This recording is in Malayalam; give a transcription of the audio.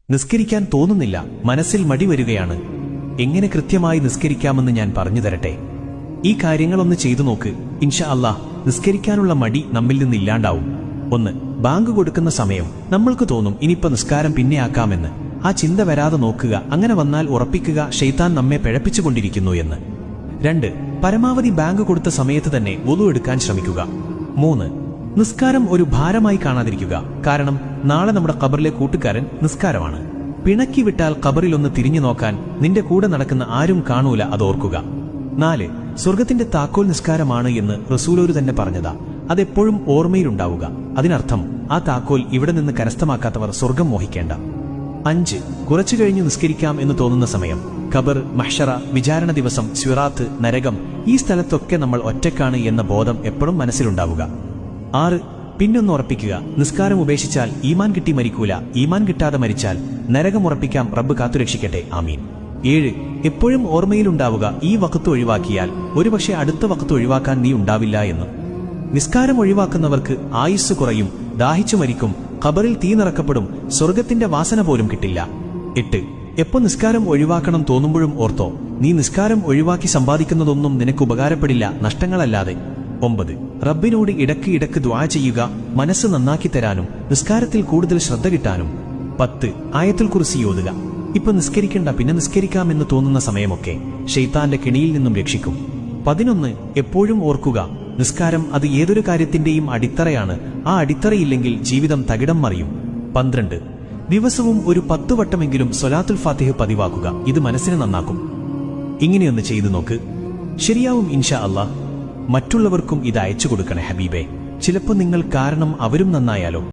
നിസ്കരിക്കാൻ തോന്നുന്നില്ല, മനസ്സിൽ മടി വരികയാണ്. എങ്ങനെ കൃത്യമായി നിസ്കരിക്കാമെന്ന് ഞാൻ പറഞ്ഞു തരട്ടെ. ഈ കാര്യങ്ങളൊന്ന് ചെയ്തു നോക്ക്. ഇൻഷാ അല്ലാഹ് നിസ്കരിക്കാനുള്ള മടി നമ്മിൽ നിന്നില്ലാണ്ടാവും. 1. ബാങ്ക് കൊടുക്കുന്ന സമയം നമ്മൾക്ക് തോന്നും ഇനിയിപ്പോ നിസ്കാരം പിന്നെ ആക്കാമെന്ന്. ആ ചിന്ത വരാതെ നോക്കുക. അങ്ങനെ വന്നാൽ ഉറപ്പിക്കുക ശൈത്താൻ നമ്മെ പിഴപ്പിച്ചുകൊണ്ടിരിക്കുന്നു എന്ന്. 2. പരമാവധി ബാങ്ക് കൊടുത്ത സമയത്ത് തന്നെ വുളു എടുക്കാൻ ശ്രമിക്കുക. 3. നിസ്കാരം ഒരു ഭാരമായി കാണാതിരിക്കുക. കാരണം നാളെ നമ്മുടെ ഖബറിലെ കൂട്ടുകാരൻ നിസ്കാരമാണ്. പിണക്കി വിട്ടാൽ ഖബറിലൊന്ന് തിരിഞ്ഞു നോക്കാൻ നിന്റെ കൂടെ നടക്കുന്ന ആരും കാണൂല, അതോർക്കുക. 4. സ്വർഗത്തിന്റെ താക്കോൽ നിസ്കാരമാണ് എന്ന് റസൂലോര് തന്നെ പറഞ്ഞതാ. അതെപ്പോഴും ഓർമ്മയിലുണ്ടാവുക. അതിനർത്ഥം ആ താക്കോൽ ഇവിടെ നിന്ന് കരസ്ഥമാക്കാത്തവർ സ്വർഗം മോഹിക്കേണ്ട. 5. കുറച്ചു കഴിഞ്ഞു നിസ്കരിക്കാം എന്ന് തോന്നുന്ന സമയം. ഖബർ, മഹ്ശറ, വിചാരണ ദിവസം, സിറാത്ത്, നരകം, ഈ സ്ഥലത്തൊക്കെ നമ്മൾ ഒറ്റക്കാണ് എന്ന ബോധം എപ്പോഴും മനസ്സിലുണ്ടാവുക. 6. പിന്നൊന്ന് ഉറപ്പിക്കുക, നിസ്കാരം ഉപേക്ഷിച്ചാൽ ഈമാൻ കിട്ടി മരിക്കൂല, ഈമാൻ കിട്ടാതെ മരിച്ചാൽ നരകം ഉറപ്പിക്കാം, റബ്ബ് കാത്തുരക്ഷിക്കട്ടെ, ആമീൻ. 7. എപ്പോഴും ഓർമ്മയിലുണ്ടാവുക, ഈ വഖത്ത് ഒഴിവാക്കിയാൽ ഒരുപക്ഷെ അടുത്ത വഖത്ത് ഒഴിവാക്കാൻ നീ ഉണ്ടാവില്ല എന്ന്. നിസ്കാരം ഒഴിവാക്കുന്നവർക്ക് ആയുസ് കുറയും, ദാഹിച്ചു മരിക്കും, ഖബറിൽ തീ നിറക്കപ്പെടും, സ്വർഗത്തിന്റെ വാസന പോലും കിട്ടില്ല. 8. എപ്പോ നിസ്കാരം ഒഴിവാക്കണം തോന്നുമ്പോഴും ഓർത്തോ, നീ നിസ്കാരം ഒഴിവാക്കി സമ്പാദിക്കുന്നതൊന്നും നിനക്ക് ഉപകാരപ്പെടില്ല, നഷ്ടങ്ങളല്ലാതെ. 9. റബ്ബിനോട് ഇടക്ക് ദുആ ചെയ്യുക, മനസ്സ് നന്നാക്കി തരാനും നിസ്കാരത്തിൽ കൂടുതൽ ശ്രദ്ധ കിട്ടാനും. 10. ആയത്തുൽ കുർസി ഓതുക. ഇപ്പൊ നിസ്കരിക്കണ്ട, പിന്നെ നിസ്കരിക്കാമെന്ന് തോന്നുന്ന സമയമൊക്കെ ശൈത്താന്റെ കെണിയിൽ നിന്നും രക്ഷിക്കും. 11. എപ്പോഴും ഓർക്കുക, നിസ്കാരം അത് ഏതൊരു കാര്യത്തിന്റെയും അടിത്തറയാണ്. ആ അടിത്തറയില്ലെങ്കിൽ ജീവിതം തകിടം മറിയും. 12. ദിവസവും ഒരു 10 വട്ടമെങ്കിലും സ്വലാത്തുൽ ഫാത്തിഹ പതിവാക്കുക. ഇത് മനസ്സിനെ നന്നാക്കും. ഇങ്ങനെയൊന്ന് ചെയ്തു നോക്ക്, ശരിയാവും ഇൻഷാ അല്ലാഹ്. മറ്റുള്ളവർക്കും ഇത് അയച്ചു കൊടുക്കണേ ഹബീബേ. ചിലപ്പോൾ നിങ്ങൾ കാരണം അവരും നന്നായാലോ.